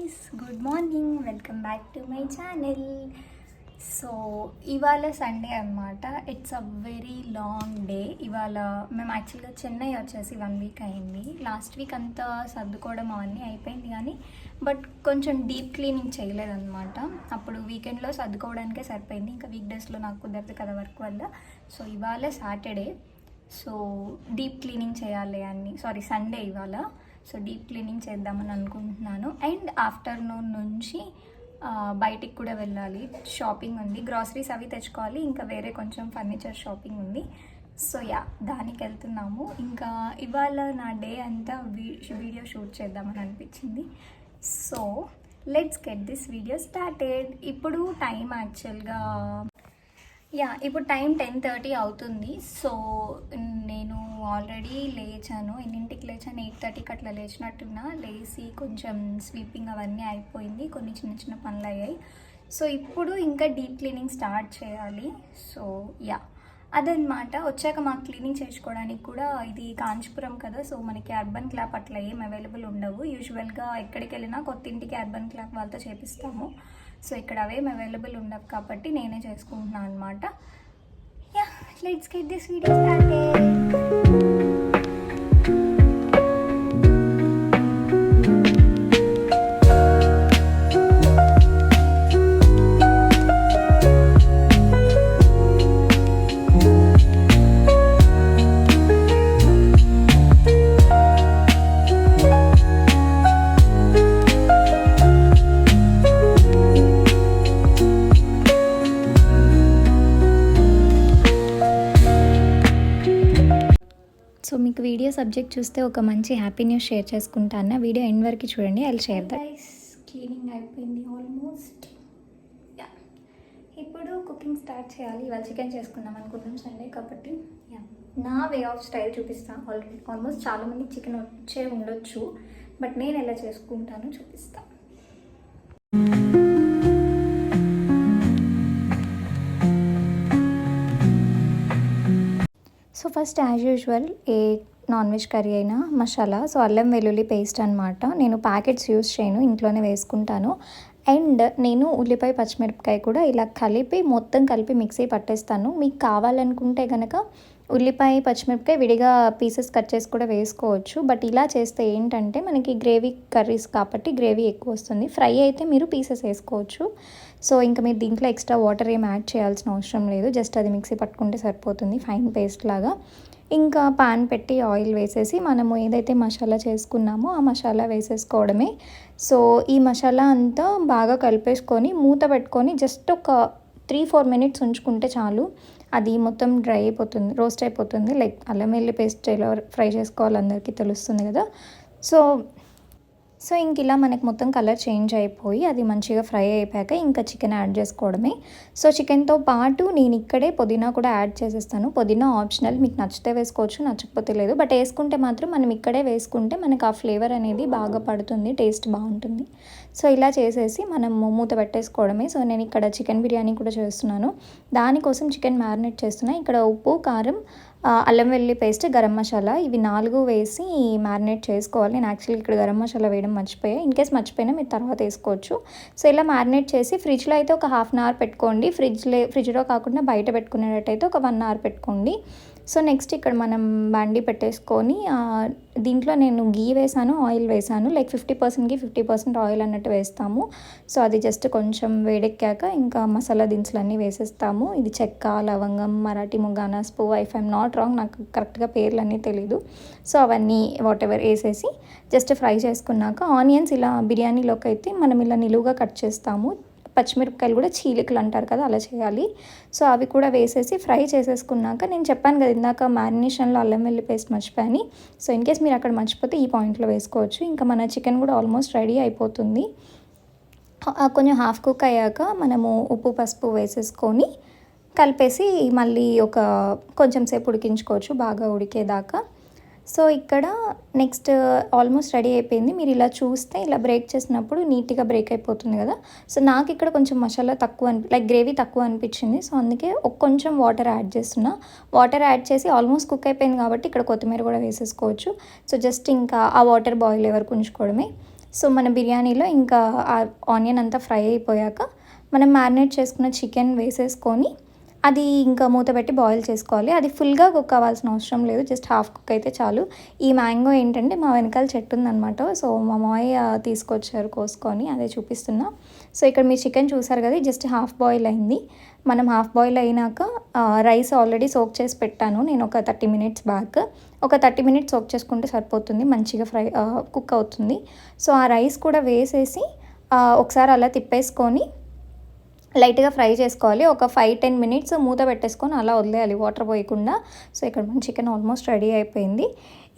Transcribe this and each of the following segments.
Guys, good morning. Welcome back to my channel. So ఇవాళ Sunday అనమాట. It's a very long day. ఇవాళ మేము యాక్చువల్గా చెన్నై వచ్చేసి 1 వీక్ అయింది. లాస్ట్ వీక్ అంతా సర్దుకోవడం అవన్నీ అయిపోయింది, కానీ బట్ కొంచెం డీప్ క్లీనింగ్ చేయలేదన్నమాట. అప్పుడు వీకెండ్లో సర్దుకోవడానికే సరిపోయింది, ఇంకా వీక్ డేస్లో నాకు కుదరదు కదా వర్క్ వల్ల. సో ఇవాళ సాటర్డే, సో డీప్ క్లీనింగ్ చేయాలి అన్ని. సండే ఇవాళ. సో డీప్ క్లీనింగ్ చేద్దామని అనుకుంటున్నాను. అండ్ ఆఫ్టర్నూన్ నుంచి బయటికి కూడా వెళ్ళాలి, షాపింగ్ ఉంది, గ్రాసరీస్ అవి తెచ్చుకోవాలి, ఇంకా వేరే కొంచెం ఫర్నిచర్ షాపింగ్ ఉంది. సో దానికి వెళ్తున్నాము. ఇంకా ఇవాళ నా డే అంతా వీడియో షూట్ చేద్దామని అనిపించింది. So let's get this video started. ఇప్పుడు టైం యాక్చువల్గా ఇప్పుడు టైం 10:30 అవుతుంది. సో నేను ఆల్రెడీ లేచాను. ఎన్నింటికి లేచాను? 8:30కి అట్లా లేచినట్టున్నా. లేచి కొంచెం స్వీపింగ్ అవన్నీ అయిపోయింది, కొన్ని చిన్న చిన్న పనులు అయ్యాయి. సో ఇప్పుడు ఇంకా డీప్ క్లీనింగ్ స్టార్ట్ చేయాలి. సో అదనమాట. వచ్చాక మాకు క్లీనింగ్ చేసుకోవడానికి కూడా, ఇది కాంచీపురం కదా, సో మనకి అర్బన్ క్లాప్ అట్లా ఏం అవైలబుల్ ఉండవు. యూజువల్గా ఎక్కడికి వెళ్ళినా కొత్త ఇంటికి అర్బన్ క్లాప్ వాళ్ళతో చేపిస్తాము. సో ఇక్కడ అవేం అవైలబుల్ ఉండవు కాబట్టి నేనే చేసుకుంటున్నాను అనమాట. Let's get this video started. So మీకు వీడియో సబ్జెక్ట్ చూస్తే ఒక మంచి హ్యాపీ న్యూస్ షేర్ చేసుకుంటాను. వీడియో ఎండ్ వరకు చూడండి, ఐ షేర్ దట్. క్లీనింగ్ అయిపోయింది ఆల్మోస్ట్. ఇప్పుడు కుకింగ్ స్టార్ట్ చేయాలి. ఇవాళ చికెన్ చేసుకుందాం అనుకున్నాం, సండే కాబట్టి. నా వే ఆఫ్ స్టైల్ చూపిస్తాను. ఆల్మోస్ట్ చాలామంది చికెన్ వచ్చే ఉండొచ్చు, బట్ నేను ఎలా చేసుకుంటానో చూపిస్తాను. సో ఫస్ట్ యాజ్ యూజువల్ ఏ నాన్ వెజ్ కర్రీ అయినా మసాలా. సో అల్లం వెల్లుల్లి పేస్ట్ అనమాట. నేను ప్యాకెట్స్ యూస్ చేయను, ఇంట్లోనే వేసుకుంటాను. అండ్ నేను ఉల్లిపాయ పచ్చిమిరపకాయ కూడా ఇలా మొత్తం కలిపి మిక్సీ పట్టేస్తాను. మీకు కావాలనుకుంటే కనుక ఉల్లిపాయ పచ్చిమిరపకాయ విడిగా పీసెస్ కట్ చేసి కూడా వేసుకోవచ్చు. బట్ ఇలా చేస్తే ఏంటంటే మనకి గ్రేవీ కర్రీస్ కాబట్టి గ్రేవీ ఎక్కువ వస్తుంది. ఫ్రై అయితే మీరు పీసెస్ వేసుకోవచ్చు. సో ఇంకా మీరు దీంట్లో ఎక్స్ట్రా వాటర్ ఏం యాడ్ చేయాల్సిన అవసరం లేదు, జస్ట్ అది మిక్సీ పట్టుకుంటే సరిపోతుంది, ఫైన్ పేస్ట్ లాగా. ఇంకా పాన్ పెట్టి ఆయిల్ వేసేసి మనము ఏదైతే మసాలా చేసుకున్నామో ఆ మసాలా వేసేసుకోవడమే. సో ఈ మసాలా అంతా బాగా కలిపేసుకొని మూత పెట్టుకొని జస్ట్ ఒక 3-4 మినిట్స్ ఉంచుకుంటే చాలు. అది మొత్తం డ్రై అయిపోతుంది, రోస్ట్ అయిపోతుంది. లైక్ అల్లం వెల్లుల్లి పేస్ట్ ఎలా ఫ్రై చేసుకోవాలి అందరికీ తెలుస్తుంది కదా. సో ఇంక ఇలా మనకి మొత్తం కలర్ చేంజ్ అయిపోయి అది మంచిగా ఫ్రై అయిపోయాక ఇంకా చికెన్ యాడ్ చేసుకోవడమే. సో చికెన్తో పాటు నేను ఇక్కడే పుదీనా కూడా యాడ్ చేసేస్తాను. పుదీనా ఆప్షనల్, మీకు నచ్చితే వేసుకోవచ్చు, నచ్చకపోతే లేదు. బట్ వేసుకుంటే మాత్రం మనం ఇక్కడే వేసుకుంటే మనకు ఆ ఫ్లేవర్ అనేది బాగా పడుతుంది, టేస్ట్ బాగుంటుంది. సో ఇలా చేసేసి మనం మూత పెట్టేసుకోవడమే. సో నేను ఇక్కడ చికెన్ బిర్యానీ కూడా చేస్తున్నాను, దానికోసం చికెన్ మ్యారినేట్ చేస్తున్నాను. ఇక్కడ ఉప్పు, కారం, అల్లం వెల్లుల్లి పేస్ట్, గరం మసాలా, ఇవి 4 వేసి మ్యారినేట్ చేసుకోవాలి. నేను యాక్చువల్లీ ఇక్కడ గరం మసాలా వేయడం మర్చిపోయా. ఇన్ కేస్ మర్చిపోయినా మీరు తర్వాత వేసుకోవచ్చు. సో ఇలా మ్యారినేట్ చేసి ఫ్రిడ్జ్లో అయితే ఒక 1/2 అవర్ పెట్టుకోండి. ఫ్రిడ్జ్లో కాకుండా బయట పెట్టుకునేటట్టయితే ఒక 1 అవర్ పెట్టుకోండి. సో నెక్స్ట్ ఇక్కడ మనం బండి పెట్టేసుకొని దీంట్లో నేను గీ వేసాను, ఆయిల్ వేసాను. లైక్ 50% గీ 50% ఆయిల్ అన్నట్టు వేస్తాము. సో అది జస్ట్ కొంచెం వేడెక్కాక ఇంకా మసాలా దినుసులన్నీ వేసేస్తాము. ఇది చెక్క, లవంగం, మరాఠీ మొగ్గ, అనాస్ పువ్వు, ఇఫ్ ఐఎమ్ నాట్ రాంగ్, నాకు కరెక్ట్గా పేర్లన్నీ తెలీదు. సో అవన్నీ వాట్ ఎవర్ వేసేసి జస్ట్ ఫ్రై చేసుకున్నాక ఆనియన్స్ ఇలా బిర్యానీలోకి అయితే మనం ఇలా నిలువుగా కట్ చేస్తాము. పచ్చిమిరపకాయలు కూడా చీలికలు అంటారు కదా, అలా చేయాలి. సో అవి కూడా వేసేసి ఫ్రై చేసేసుకున్నాక, నేను చెప్పాను కదా ఇందాక మ్యారినేషన్లో అల్లం వెల్లుల్లి పేస్ట్ మర్చిపోయాను. సో ఇన్ కేస్ మీరు అక్కడ మర్చిపోతే ఈ పాయింట్లో వేసుకోవచ్చు. ఇంకా మన చికెన్ కూడా ఆల్మోస్ట్ రెడీ అయిపోతుంది. కొంచెం హాఫ్ కుక్ అయ్యాక మనము ఉప్పు, పసుపు వేసేసుకొని కలిపేసి మళ్ళీ ఒక కొంచెం సేపు ఉడికించుకోవచ్చు, బాగా ఉడికేదాకా. సో ఇక్కడ నెక్స్ట్ ఆల్మోస్ట్ రెడీ అయిపోయింది. మీరు ఇలా చూస్తే ఇలా బ్రేక్ చేసినప్పుడు నీట్గా బ్రేక్ అయిపోతుంది కదా. సో నాకు ఇక్కడ కొంచెం మసాలా తక్కువ లైక్ గ్రేవీ తక్కువ అనిపించింది. సో అందుకే కొంచెం వాటర్ యాడ్ చేస్తున్నా. వాటర్ యాడ్ చేసి ఆల్మోస్ట్ కుక్ అయిపోయింది కాబట్టి ఇక్కడ కొత్తిమీర కూడా వేసేసుకోవచ్చు. సో జస్ట్ ఇంకా ఆ వాటర్ బాయిల్ వరకు ఉంచుకోవడమే. సో మన బిర్యానీలో ఇంకా ఆ ఆనియన్ అంతా ఫ్రై అయిపోయాక మనం మ్యారినేట్ చేసుకున్న చికెన్ వేసేసుకొని అది ఇంకా మూత పెట్టి బాయిల్ చేసుకోవాలి. అది ఫుల్గా కుక్ అవ్వాల్సిన అవసరం లేదు, జస్ట్ హాఫ్ కుక్ అయితే చాలు. ఈ మ్యాంగో ఏంటంటే మా వెనకాల చెట్టు ఉందనమాట. సో మా మావయ్య తీసుకొచ్చారు కోసుకొని, అదే చూపిస్తున్నా. సో ఇక్కడ మీరు చికెన్ చూసారు కదా, జస్ట్ హాఫ్ బాయిల్ అయింది. మనం హాఫ్ బాయిల్ అయినాక రైస్ ఆల్రెడీ సోక్ చేసి పెట్టాను నేను ఒక 30 మినిట్స్ బ్యాక్. ఒక 30 మినిట్స్ సోక్ చేసుకుంటే సరిపోతుంది, మంచిగా కుక్ అవుతుంది. సో ఆ రైస్ కూడా వేసేసి ఒకసారి అలా తిప్పేసుకొని లైట్గా ఫ్రై చేసుకోవాలి. ఒక 5-10 మినిట్స్ మూత పెట్టేసుకొని అలా వదిలేయాలి వాటర్ పోయకుండా. సో ఇక్కడ మన చికెన్ ఆల్మోస్ట్ రెడీ అయిపోయింది.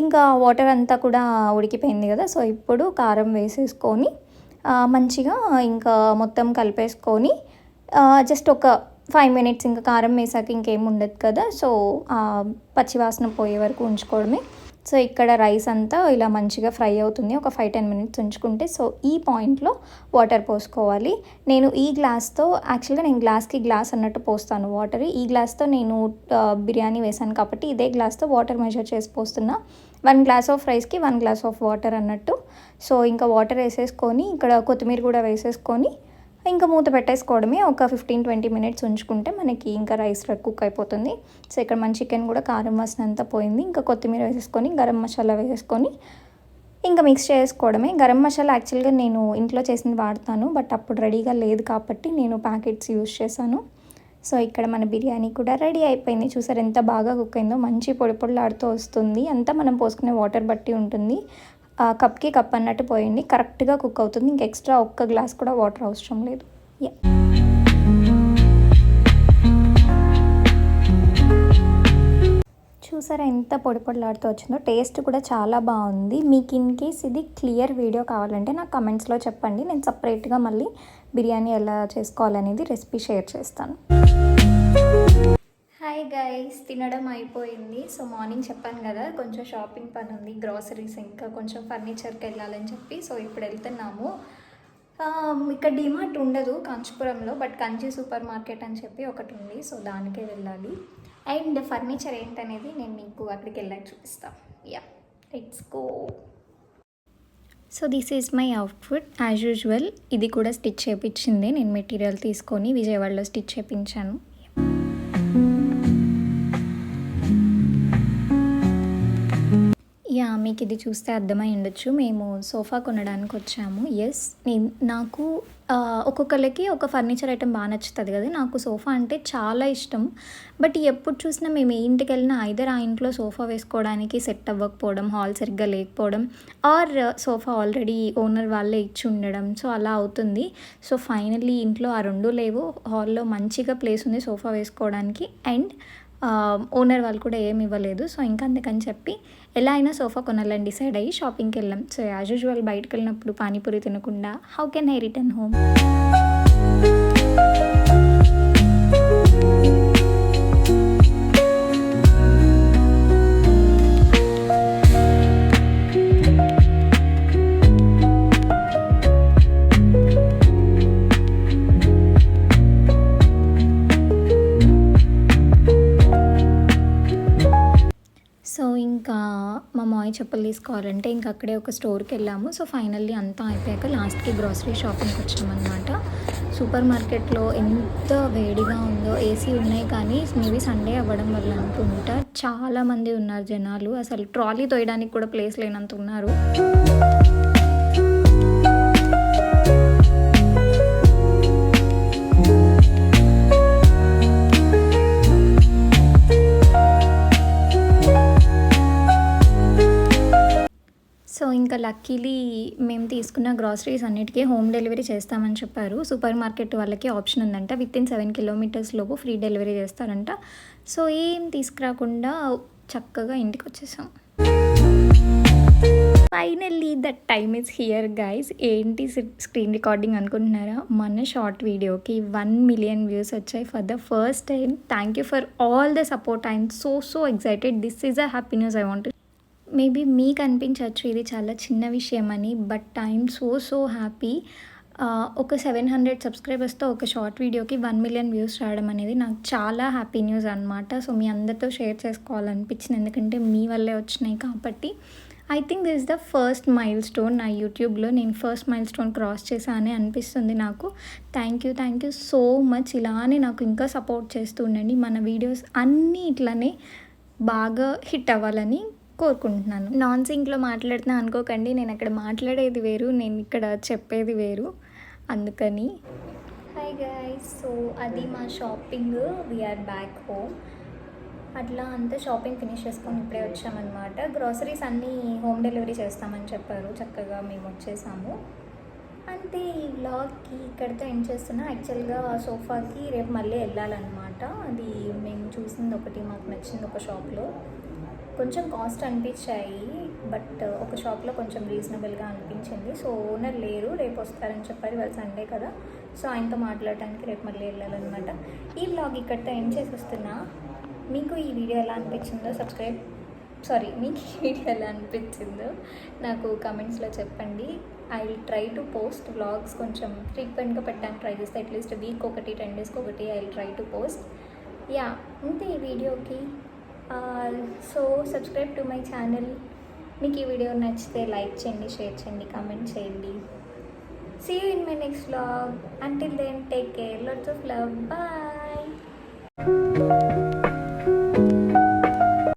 ఇంకా వాటర్ అంతా కూడా ఉడికిపోయింది కదా. సో ఇప్పుడు కారం వేసేసుకొని మంచిగా ఇంకా మొత్తం కలిపేసుకొని జస్ట్ ఒక 5 మినిట్స్, ఇంకా కారం వేసాక ఇంకేం ఉండదు కదా. సో పచ్చివాసన పోయే వరకు ఉంచుకోవడమే. సో ఇక్కడ రైస్ అంతా ఇలా మంచిగా ఫ్రై అవుతుంది. ఒక 5-10 మినిట్స్ ఉంచుకుంటే, సో ఈ పాయింట్లో వాటర్ పోసుకోవాలి. నేను ఈ గ్లాస్తో, యాక్చువల్గా నేను గ్లాస్కి గ్లాస్ అన్నట్టు పోస్తాను వాటర్. ఈ గ్లాస్తో నేను బిర్యానీ వేసాను కాబట్టి ఇదే గ్లాస్తో వాటర్ మెజర్ చేసి పోస్తున్నా. 1 గ్లాస్ ఆఫ్ రైస్కి 1 గ్లాస్ ఆఫ్ వాటర్ అన్నట్టు. సో ఇంకా వాటర్ వేసేసుకొని ఇక్కడ కొత్తిమీర కూడా వేసేసుకొని ఇంకా మూత పెట్టేసుకోవడమే. ఒక 15-20 మినిట్స్ ఉంచుకుంటే మనకి ఇంకా రైస్ కుక్ అయిపోతుంది. సో ఇక్కడ మన చికెన్ కూడా కారం వాసన అంతా పోయింది. ఇంకా కొత్తిమీర వేసేసుకొని గరం మసాలా వేసేసుకొని ఇంకా మిక్స్ చేసుకోవడమే. గరం మసాలా యాక్చువల్గా నేను ఇంట్లో చేసింది వాడతాను, బట్ అప్పుడు రెడీగా లేదు కాబట్టి నేను ప్యాకెట్స్ యూస్ చేశాను. సో ఇక్కడ మన బిర్యానీ కూడా రెడీ అయిపోయింది. చూసారు ఎంత బాగా కుక్ అయిందో, మంచి పొడి పొడిలాడుతూ వస్తుంది. అంతా మనం పోసుకునే వాటర్ బట్టి ఉంటుంది. కప్కి కప్ అన్నట్టు పోయండి, కరెక్ట్గా కుక్ అవుతుంది. ఇంక ఎక్స్ట్రా ఒక్క గ్లాస్ కూడా వాటర్ అవసరం లేదు. చూసారా ఎంత పొడి పొడిలాడుతూ వచ్చిందో, టేస్ట్ కూడా చాలా బాగుంది. మీకు ఇన్ కేస్ ఇది క్లియర్ వీడియో కావాలంటే నాకు కమెంట్స్లో చెప్పండి, నేను సపరేట్గా మళ్ళీ బిర్యానీ ఎలా చేసుకోవాలనేది రెసిపీ షేర్ చేస్తాను. హాయ్ గైస్, తినడం అయిపోయింది. సో మార్నింగ్ చెప్పాను కదా కొంచెం షాపింగ్ పని ఉంది, గ్రాసరీస్ ఇంకా కొంచెం ఫర్నిచర్కి వెళ్ళాలని చెప్పి. సో ఇప్పుడు వెళ్తున్నాము. ఇక్కడ డిమార్ట్ ఉండదు కాంచీపురంలో, బట్ కంచి సూపర్ మార్కెట్ అని చెప్పి ఒకటి ఉంది. సో దానికే వెళ్ళాలి. అండ్ ఫర్నిచర్ ఏంటనేది నేను మీకు అక్కడికి వెళ్ళాక చూపిస్తాను. Let's go. So this is my outfit as usual. ఇది కూడా స్టిచ్ చేయించింది, నేను మెటీరియల్ తీసుకొని విజయవాడలో స్టిచ్ చేయించాను. మీకు ఇది చూస్తే అర్థమై ఉండొచ్చు, మేము సోఫా కొనడానికి వచ్చాము. ఎస్, నాకు ఒక్కొక్కరికి ఒక ఫర్నిచర్ ఐటెం బాగా నచ్చుతుంది కదా. నాకు సోఫా అంటే చాలా ఇష్టం. బట్ ఎప్పుడు చూసినా మేము ఏ ఇంటికి వెళ్ళినా ఐదర్ ఆ ఇంట్లో సోఫా వేసుకోవడానికి సెట్ అవ్వకపోవడం, హాల్ సరిగ్గా లేకపోవడం, ఆర్ సోఫా ఆల్రెడీ ఓనర్ వాళ్ళే ఇచ్చి ఉండడం. సో అలా అవుతుంది. సో ఫైనల్లీ ఇంట్లో ఆ రెండు లేవు. హాల్లో మంచిగా ప్లేస్ ఉంది సోఫా వేసుకోవడానికి, అండ్ ఓనర్ వాళ్ళు కూడా ఏమి ఇవ్వలేదు. సో ఇంకా అందుకని చెప్పి ఎలా అయినా సోఫా కొనాలని డిసైడ్ అయ్యి షాపింగ్కి వెళ్ళాం. సో యాజ్ యూజువల్ బయటకు వెళ్ళినప్పుడు పానీపూరి తినకుండా how can I return home. So ఇంకా మా మామయ్య చెప్పులు తీసుకోవాలంటే ఇంకా అక్కడే ఒక స్టోర్కి వెళ్ళాము. సో ఫైనల్లీ అంతా అయిపోయాక లాస్ట్కి గ్రాసరీ షాపింగ్కి వచ్చామన్నమాట. సూపర్ మార్కెట్లో ఎంత వేడిగా ఉందో, ఏసీ ఉన్నాయి కానీ మేబీ సండే అవ్వడం వల్ల అనుకుంటా చాలామంది ఉన్నారు జనాలు. అసలు ట్రాలీ తోయడానికి కూడా ప్లేస్ లేనంత ఉన్నారు. సో ఇంకా లక్కీలీ మేము తీసుకున్న గ్రాసరీస్ అన్నిటికీ హోమ్ డెలివరీ చేస్తామని చెప్పారు. సూపర్ మార్కెట్ వాళ్ళకి ఆప్షన్ ఉందంట, వితిన్ 7 కిలోమీటర్స్ లోపు ఫ్రీ డెలివరీ చేస్తారంట. సో ఏం తీసుకురాకుండా చక్కగా ఇంటికి వచ్చేసాం. Finally that time is here guys. ఏంటి స్క్రీన్ రికార్డింగ్ అనుకుంటున్నారా? మన షార్ట్ వీడియోకి 1 మిలియన్ వ్యూస్ వచ్చాయి for the first time. Thank you for all the support. I'm so excited. This is a happy news. I want. Maybe మీకు అనిపించవచ్చు ఇది చాలా చిన్న విషయం అని, బట్ ఐఎమ్ సో హ్యాపీ. ఒక 700 సబ్స్క్రైబర్స్తో ఒక షార్ట్ వీడియోకి 1 మిలియన్ వ్యూస్ రావడం అనేది నాకు చాలా హ్యాపీ న్యూస్ అనమాట. సో మీ అందరితో షేర్ చేసుకోవాలనిపించింది, ఎందుకంటే మీ వల్లే వచ్చినాయి కాబట్టి. I think this is the first mile stone నా యూట్యూబ్లో. నేను ఫస్ట్ మైల్ స్టోన్ క్రాస్ చేశానే అనిపిస్తుంది నాకు. Thank you so much. ఇలానే నాకు ఇంకా సపోర్ట్ చేస్తూ ఉండండి. మన వీడియోస్ అన్నీ ఇట్లానే బాగా హిట్ అవ్వాలని కోరుకుంటున్నాను. నాన్ సింక్లో మాట్లాడుతున్నా అనుకోకండి, నేను అక్కడ మాట్లాడేది వేరు, నేను ఇక్కడ చెప్పేది వేరు, అందుకని. హాయ్ గైస్, సో అది మా షాపింగ్. We are back home. అట్లా అంతా షాపింగ్ ఫినిష్ చేసుకొని ఇప్పుడే వచ్చామన్నమాట. గ్రాసరీస్ అన్నీ హోమ్ డెలివరీ చేస్తామని చెప్పారు, చక్కగా మేము వచ్చేసాము. అంటే ఈ వ్లాగ్కి ఇక్కడితో ఎండ్ చేస్తున్నా. యాక్చువల్గా సోఫాకి రేపు మళ్ళీ వెళ్ళాలన్నమాట. అది మేము చూసింది ఒకటి, మాకు నచ్చింది ఒక షాప్లో. కొంచెం కాస్ట్ అనిపించాయి, బట్ ఒక షాప్లో కొంచెం రీజనబుల్గా అనిపించింది. సో ఓనర్ లేరు, రేపు వస్తారని చెప్పారు. ఇవాళ సండే కదా, సో ఆయనతో మాట్లాడటానికి రేపు మళ్ళీ వెళ్ళాలన్నమాట. ఈ వ్లాగ్ ఇక్కడితో ఎండ్ చేసేస్తున్నా. మీకు ఈ వీడియో ఎలా అనిపించిందో మీకు ఈ వీడియో ఎలా అనిపించిందో నాకు కమెంట్స్లో చెప్పండి. I will try to post vlogs కొంచెం ఫ్రీక్వెంట్గా పెట్టడానికి ట్రై చేస్తే, అట్లీస్ట్ వీక్ ఒకటి 10 డేస్కి ఒకటి I will try to post. Yeah, అంతే ఈ వీడియోకి. So subscribe to my channel. మీకు ఈ వీడియో నచ్చితే లైక్ చేయండి, షేర్ చేయండి, కామెంట్ చేయండి. See you in my next vlog. Until then, take care. Lots of love. Bye.